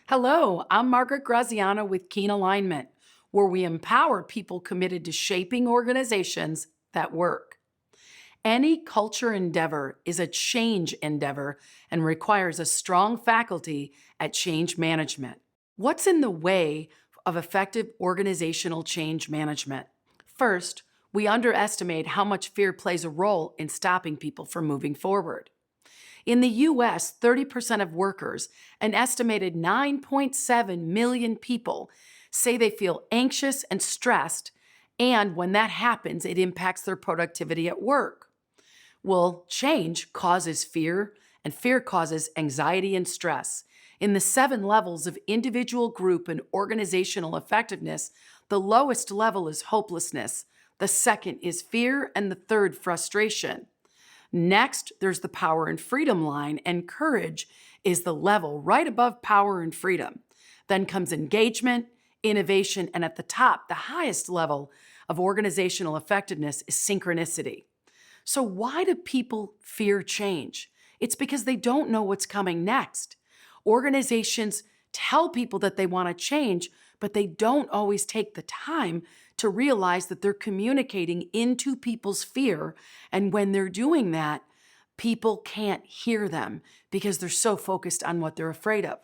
Hello, I'm Margaret Graziano with KeenAlignment, where we empower people committed to shaping organizations that work. Any culture endeavor is a change endeavor and requires a strong faculty at change management. What's in the way of effective organizational change management? First, we underestimate how much fear plays a role in stopping people from moving forward. In the US, 30% of workers, an estimated 9.7 million people, say they feel anxious and stressed, and when that happens, it impacts their productivity at work. Well, change causes fear, and fear causes anxiety and stress. In the 7 levels of individual, group, and organizational effectiveness, the lowest level is hopelessness, the second is fear, and the third, frustration. Next, there's the power and freedom line, and courage is the level right above power and freedom. Then comes engagement, innovation, and at the top, the highest level of organizational effectiveness is synchronicity. So why do people fear change? It's because they don't know what's coming next. Organizations tell people that they want to change, but they don't always take the time to realize that they're communicating into people's fear. And when they're doing that, people can't hear them because they're so focused on what they're afraid of.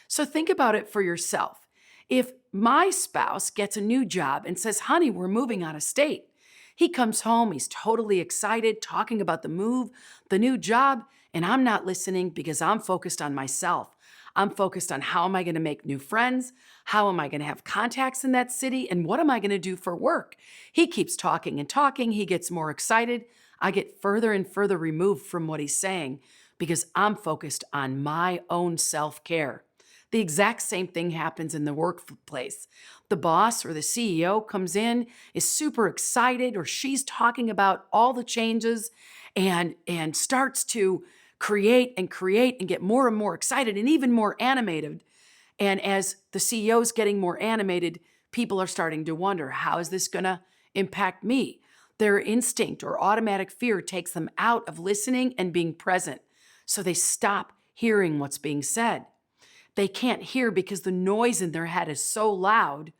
So think about it for yourself. If my spouse gets a new job and says, honey, we're moving out of state, he comes home, he's totally excited, talking about the move, the new job, and I'm not listening because I'm focused on myself. I'm focused on how am I going to make new friends? How am I going to have contacts in that city? And what am I going to do for work? He keeps talking and talking. He gets more excited. I get further and further removed from what he's saying because I'm focused on my own self-care. The exact same thing happens in the workplace. The boss or the CEO comes in, is super excited, or she's talking about all the changes and starts to create and get more and more excited and even more animated. And as the CEO is getting more animated, people are starting to wonder, how is this going to impact me? Their instinct or automatic fear takes them out of listening and being present. So they stop hearing what's being said. They can't hear because the noise in their head is so loud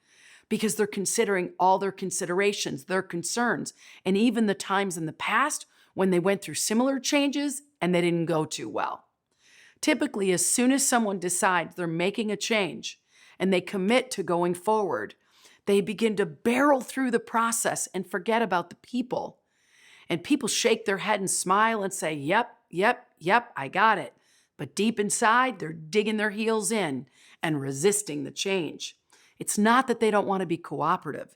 because they're considering all their considerations, their concerns, and even the times in the past when they went through similar changes and they didn't go too well. Typically, as soon as someone decides they're making a change and they commit to going forward, they begin to barrel through the process and forget about the people. And people shake their head and smile and say, yep, I got it. But deep inside, they're digging their heels in and resisting the change. It's not that they don't want to be cooperative.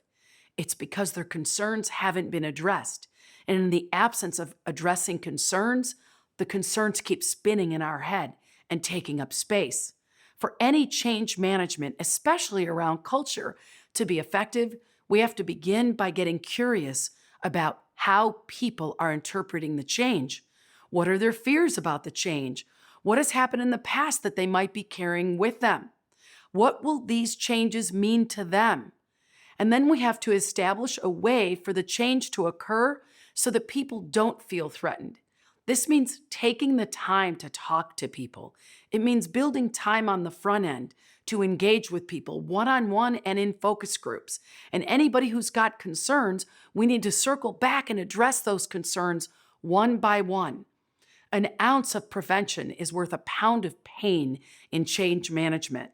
It's because their concerns haven't been addressed. And in the absence of addressing concerns, the concerns keep spinning in our head and taking up space. For any change management, especially around culture, to be effective, we have to begin by getting curious about how people are interpreting the change. What are their fears about the change? What has happened in the past that they might be carrying with them? What will these changes mean to them? And then we have to establish a way for the change to occur so that people don't feel threatened. This means taking the time to talk to people. It means building time on the front end to engage with people one-on-one and in focus groups. And anybody who's got concerns, we need to circle back and address those concerns one by one. An ounce of prevention is worth a pound of pain in change management.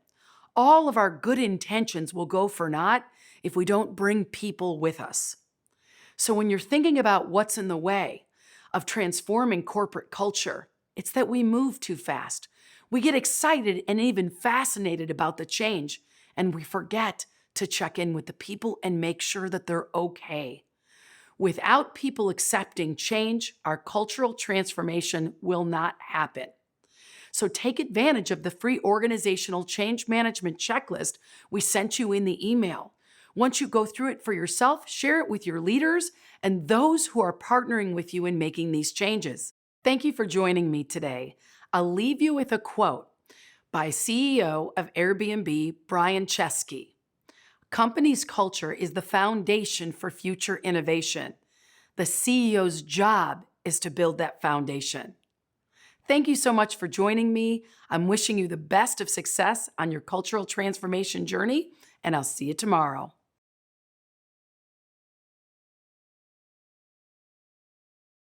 All of our good intentions will go for naught if we don't bring people with us. So when you're thinking about what's in the way of transforming corporate culture, it's that we move too fast. We get excited and even fascinated about the change, and we forget to check in with the people and make sure that they're okay. Without people accepting change, our cultural transformation will not happen. So take advantage of the free organizational change management checklist we sent you in the email. Once you go through it for yourself, share it with your leaders and those who are partnering with you in making these changes. Thank you for joining me today. I'll leave you with a quote by CEO of Airbnb, Brian Chesky. Company's culture is the foundation for future innovation. The CEO's job is to build that foundation. Thank you so much for joining me. I'm wishing you the best of success on your cultural transformation journey, and I'll see you tomorrow.